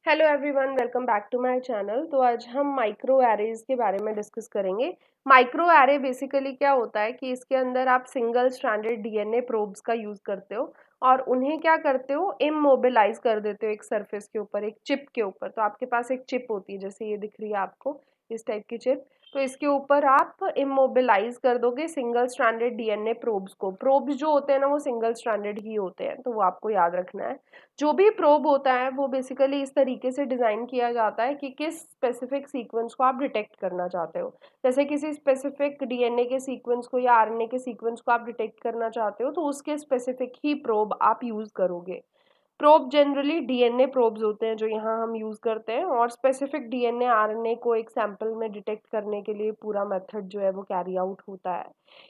Hello everyone, welcome back to my channel. तो आज हम माइक्रो एरेज के बारे में डिस्कस करेंगे। माइक्रो एरे बेसिकली क्या होता है कि इसके अंदर आप सिंगल स्ट्रैंडेड डीएनए प्रोब्स का यूज़ करते हो और उन्हें क्या करते हो, इमोबिलाइज कर देते हो एक सरफेस के ऊपर, एक चिप के ऊपर। तो आपके पास एक चिप होती है, जैसे ये दिख रही है आपको, इस टाइप की चिप। तो इसके ऊपर आप इमोबिलाइज कर दोगे सिंगल स्ट्रैंडेड डीएनए प्रोब्स को। प्रोब्स जो होते हैं ना, वो सिंगल स्ट्रैंडेड ही होते हैं, तो वो आपको याद रखना है। जो भी प्रोब होता है वो बेसिकली इस तरीके से डिज़ाइन किया जाता है कि किस स्पेसिफिक सीक्वेंस को आप डिटेक्ट करना चाहते हो। जैसे किसी स्पेसिफिक डीएनए के सीक्वेंस को या आरएनए के सीक्वेंस को आप डिटेक्ट करना चाहते हो, तो उसके स्पेसिफिक ही प्रोब आप यूज़ करोगे। प्रोब जनरली डीएनए प्रोब्स होते हैं जो यहाँ हम यूज़ करते हैं, और स्पेसिफिक डीएनए आरएनए को एक सैंपल में डिटेक्ट करने के लिए पूरा मेथड जो है वो कैरी आउट होता है।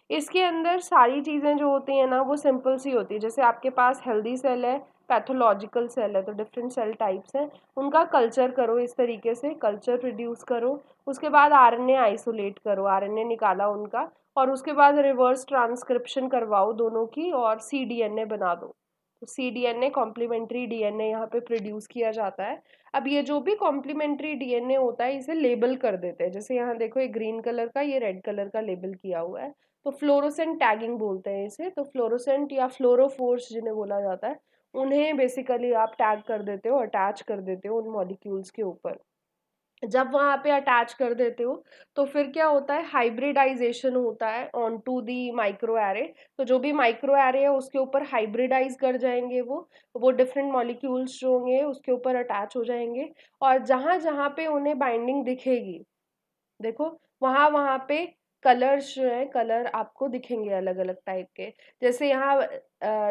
इसके अंदर सारी चीज़ें जो होती हैं ना, वो सिंपल सी होती है। जैसे आपके पास हेल्दी सेल है, पैथोलॉजिकल सेल है, तो डिफरेंट सेल टाइप्स हैं, उनका कल्चर करो। इस तरीके से कल्चर प्रोड्यूस करो। उसके बाद आरएनए आइसोलेट करो, आरएनए निकाला उनका, और उसके बाद रिवर्स ट्रांसक्रिप्शन करवाओ दोनों की और सीडीएनए बना दो। तो सीडीएनए कॉम्प्लीमेंट्री डीएनए यहाँ पे प्रोड्यूस किया जाता है। अब ये जो भी कॉम्प्लीमेंट्री डीएनए होता है, इसे लेबल कर देते हैं। जैसे यहाँ देखो, ये ग्रीन कलर का, ये रेड कलर का लेबल किया हुआ है, तो फ्लोरोसेंट टैगिंग बोलते हैं इसे। तो फ्लोरोसेंट या फ्लोरोफोर्स जिन्हें बोला जाता है, उन्हें बेसिकली आप टैग कर देते हो, अटैच कर देते हो उन मॉलिक्यूल्स के ऊपर। जब वहाँ पे अटैच कर देते हो, तो फिर क्या होता है, हाइब्रिडाइजेशन होता है on to the micro array. तो जो भी माइक्रो एरे है उसके ऊपर हाइब्रिडाइज कर जाएंगे वो डिफरेंट मॉलिक्यूल्स जो होंगे उसके ऊपर अटैच हो जाएंगे। और जहाँ जहाँ पे उन्हें बाइंडिंग दिखेगी, देखो, वहां वहां पे कलर्स जो है, कलर आपको दिखेंगे अलग अलग टाइप के। जैसे यहाँ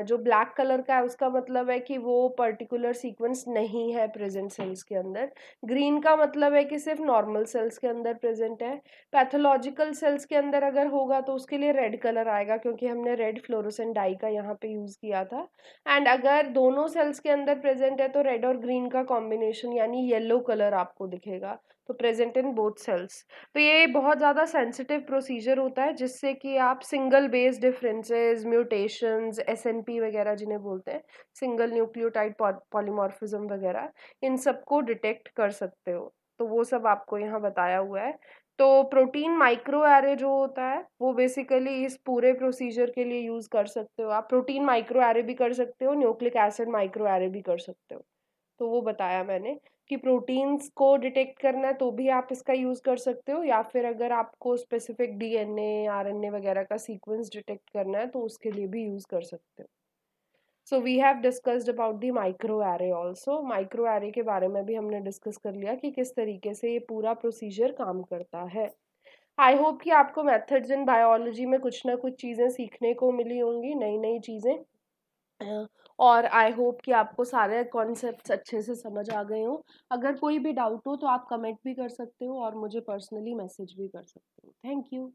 जो ब्लैक कलर का है, उसका मतलब है कि वो पर्टिकुलर सीक्वेंस नहीं है प्रेजेंट सेल्स के अंदर। ग्रीन का मतलब है कि सिर्फ नॉर्मल सेल्स के अंदर प्रेजेंट है। पैथोलॉजिकल सेल्स के अंदर अगर होगा तो उसके लिए रेड कलर आएगा, क्योंकि हमने रेड फ्लोरोसेंट डाई का यहाँ पे यूज किया था। एंड अगर दोनों सेल्स के अंदर प्रेजेंट है तो रेड और ग्रीन का कॉम्बिनेशन यानी येलो कलर आपको दिखेगा। तो प्रेजेंट इन बोथ सेल्स। तो ये बहुत ज़्यादा सेंसिटिव प्रोसीजर होता है, जिससे कि आप single base differences, mutations, S&P वगैरह जिन्हें बोलते हैं, सिंगल न्यूक्लियोटाइड पॉलीमॉर्फिज्म वगैरह, इन सबको डिटेक्ट कर सकते हो। तो वो सब आपको यहाँ बताया हुआ है। तो प्रोटीन माइक्रो एरे जो होता है वो बेसिकली इस पूरे प्रोसीजर के लिए यूज़ कर सकते हो। आप प्रोटीन माइक्रो एरे भी कर सकते हो, न्यूक्लिक एसिड माइक्रो एरे भी कर सकते हो। तो वो बताया मैंने कि प्रोटीन्स को डिटेक्ट करना है तो भी आप इसका यूज़ कर सकते हो, या फिर अगर आपको स्पेसिफिक डीएनए आरएनए वगैरह का सीक्वेंस डिटेक्ट करना है तो उसके लिए भी यूज़ कर सकते हो। So we have discussed about the micro array also. Micro array के बारे में भी हमने डिस्कस कर लिया कि किस तरीके से ये पूरा प्रोसीजर काम करता है। आई होप कि आपको मेथड्स इन बायोलॉजी में कुछ ना कुछ चीज़ें सीखने को मिली होंगी, नई नई चीज़ें। और आई होप कि आपको सारे कॉन्सेप्ट्स अच्छे से समझ आ गए हों। अगर कोई भी डाउट हो तो आप कमेंट भी कर सकते हो और मुझे पर्सनली मैसेज भी कर सकते हो। Thank you.